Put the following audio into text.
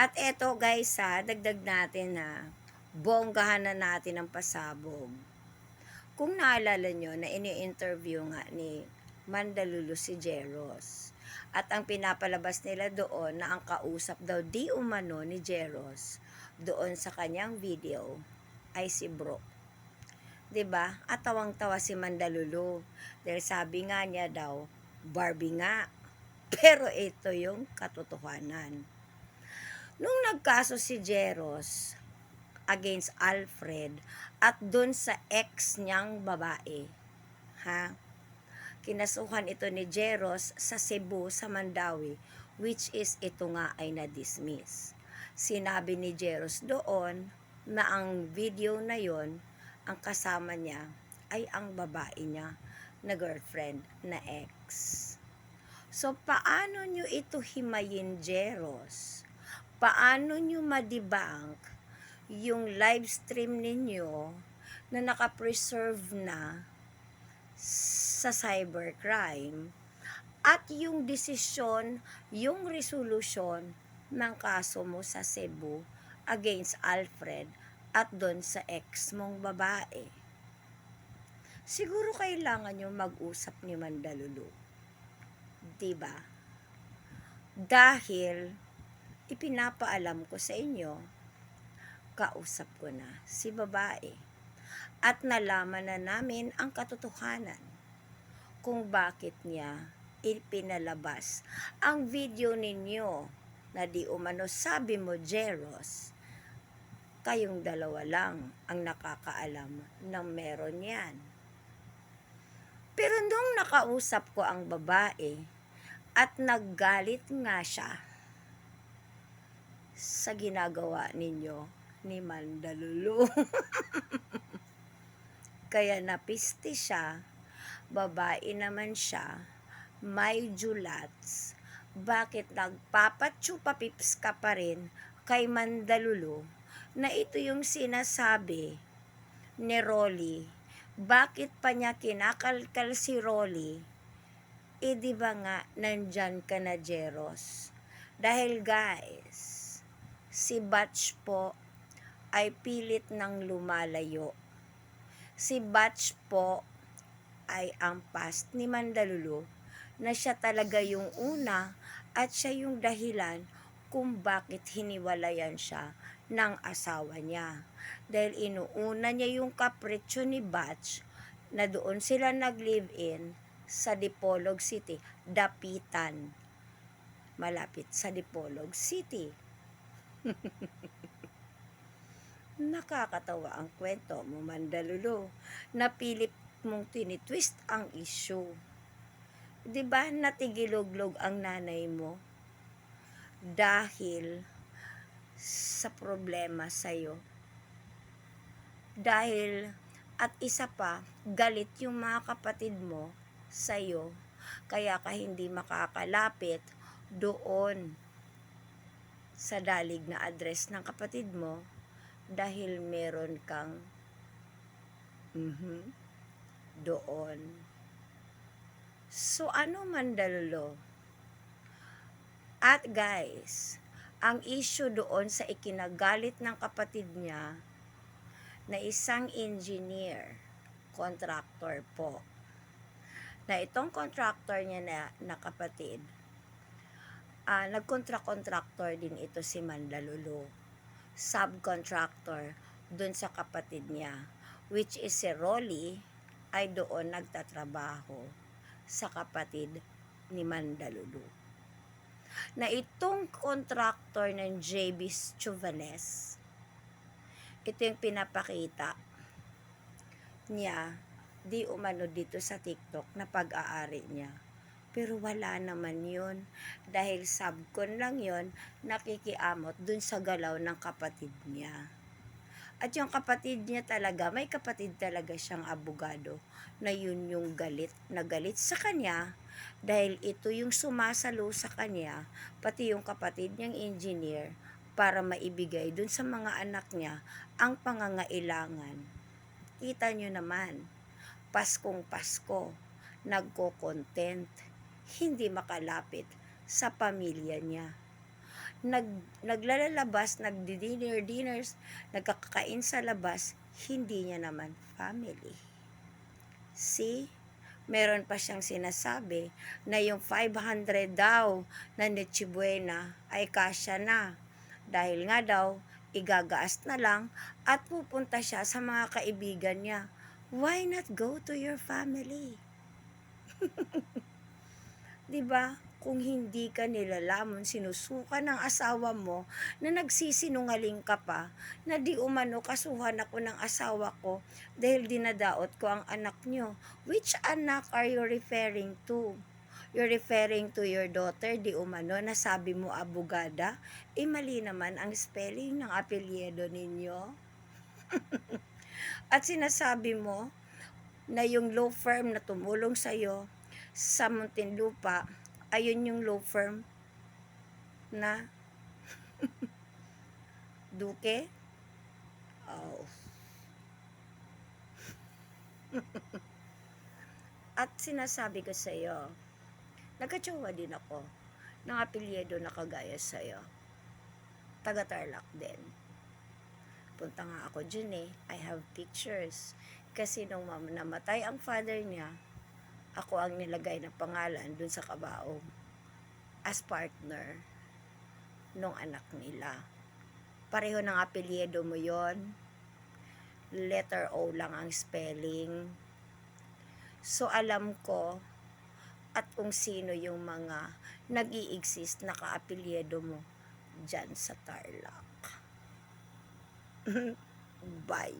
At eto guys dagdag natin na bonggahan na natin ang pasabog. Kung naalala nyo na ini-interview nga ni Mandalulu si Jeros. At ang pinapalabas nila doon na ang kausap daw di umano ni Jeros doon sa kanyang video ay si Bro. 'Di ba? At tawang-tawa si Mandalulu dahil sabi nga niya daw, Barbie nga. Pero ito yung katotohanan. Nung nagkaso si Jeros against Alfred at dun sa ex niyang babae, kinasuhan ito ni Jeros sa Cebu, sa Mandawi, which is ito nga ay na-dismiss. Sinabi ni Jeros doon na ang video na yon, ang kasama niya ay ang babae niya na girlfriend na ex. So, paano nyo ito himayin, Jeros? Paano nyo ma-debunk yung live stream ninyo na nakapreserve na sa cybercrime at yung desisyon, yung resolution ng kaso mo sa Cebu against Alfred at doon sa ex mong babae? Siguro kailangan nyo mag-usap ni Mandalulu. Diba? Dahil ipinapaalam ko sa inyo, kausap ko na si babae at nalaman na namin ang katotohanan kung bakit niya ipinalabas ang video ninyo na di umano sabi mo, Jeros, kayong dalawa lang ang nakakaalam ng meron yan. Pero nung nakausap ko ang babae at naggalit nga siya sa ginagawa ninyo ni Mandalulu. Kaya napiste siya, babae naman siya, may julats, bakit nagpapatsupapips ka pa rin kay Mandalulu na ito yung sinasabi ni Rolly? Bakit pa niya kinakalkal si Rolly? Di ba nga nandyan ka na, Jeros? Dahil guys, si Batch po ay pilit ng lumalayo. Si Batch po ay ang past ni Mandalulu na siya talaga yung una at siya yung dahilan kung bakit hiniwalayan siya ng asawa niya. Dahil inuuna niya yung kapritsyo ni Batch na doon sila nag-live-in sa Dipolog City, Dapitan, malapit sa Dipolog City. Nakakatawa ang kwento mo, Mandalulu. Napilit mong tinitwist ang issue. Diba natigiluglog ang nanay mo dahil sa problema sa'yo? Dahil, at isa pa, galit yung mga kapatid mo sa'yo, kaya ka hindi makakalapit doon sa dalig na address ng kapatid mo dahil meron kang doon. So, ano, Mandalulu? At guys, ang issue doon sa ikinagalit ng kapatid niya na isang engineer, contractor po, na itong contractor niya na kapatid, nag-contractor din ito si Mandalulu, subcontractor dun sa kapatid niya, which is si Rolly ay doon nagtatrabaho sa kapatid ni Mandalulu. Na itong contractor ng JB Chuvanes, ito yung pinapakita niya di umano dito sa TikTok na pag-aari niya. Pero wala naman yun. Dahil subcon lang yun, nakikiamot dun sa galaw ng kapatid niya. At yung kapatid niya talaga, may kapatid talaga siyang abogado na yun yung galit sa kanya dahil ito yung sumasalo sa kanya, pati yung kapatid niyang engineer, para maibigay dun sa mga anak niya ang pangangailangan. Kita nyo naman, Paskong Pasko, nagko-content, hindi makalapit sa pamilya niya. naglalabas, dinners, nagkakain sa labas, hindi niya naman family. See? Meron pa siyang sinasabi na yung 500 daw na Noche Buena ay kasya na. Dahil nga daw, igagaas na lang at pupunta siya sa mga kaibigan niya. Why not go to your family? 'Di ba? Kung hindi ka nilalamon, sinusuka ng asawa mo na nagsisinungaling ka pa, na di umano kasuhan ako ng asawa ko dahil dinadaot ko ang anak nyo. Which anak are you referring to? You're referring to your daughter, di umano, na sabi mo abogada? Mali naman ang spelling ng apelyido ninyo. At sinasabi mo na yung law firm na tumulong sa'yo sa Muntinlupa, ayun yung law firm na Duque? Oh. At sinasabi ko sa'yo, nagkatsawa din ako ng apelyido na kagaya sa'yo. Taga Tarlac din. Punta nga ako dyan I have pictures. Kasi nung namatay ang father niya, ako ang nilagay na pangalan dun sa kabaong as partner nung anak nila. Pareho ng apelyido mo yon, letter O lang ang spelling. So alam ko at kung sino yung mga nag-i-exist na kaapelyido mo dyan sa Tarlac. Bye.